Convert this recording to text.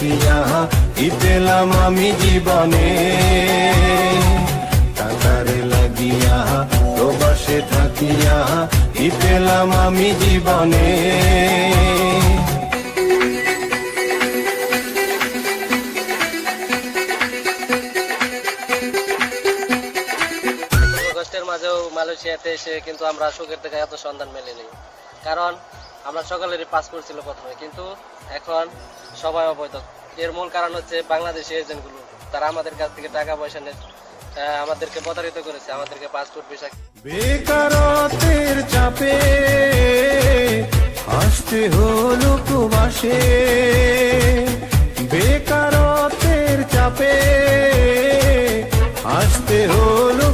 থাকিয়া কি পেলাম আমি জীবনে, টাকারে লাগিয়া প্রবাসে থাকিয়া কি পেলাম আমি জীবনে। কষ্টের মাঝেও মালয়েশিয়াতে এসে কিন্তু আমরা সুখের থেকে এত সন্ধান মেলেনি, কারণ আমরা সকলেরই পাসপোর্ট ছিল প্রথমে, কিন্তু এখন সবাই অবৈধ। এর মূল কারণ হচ্ছে বাংলাদেশি এজেন্টগুলো, তারা আমাদের কাছ থেকে টাকা পয়সা নিয়ে আমাদেরকে প্রতারিত করেছে, আমাদেরকে পাসপোর্ট ভিসা। বেকারত্বের চাপে আসতে হলো প্রবাসে, বেকারত্বের চাপে আসতে হলো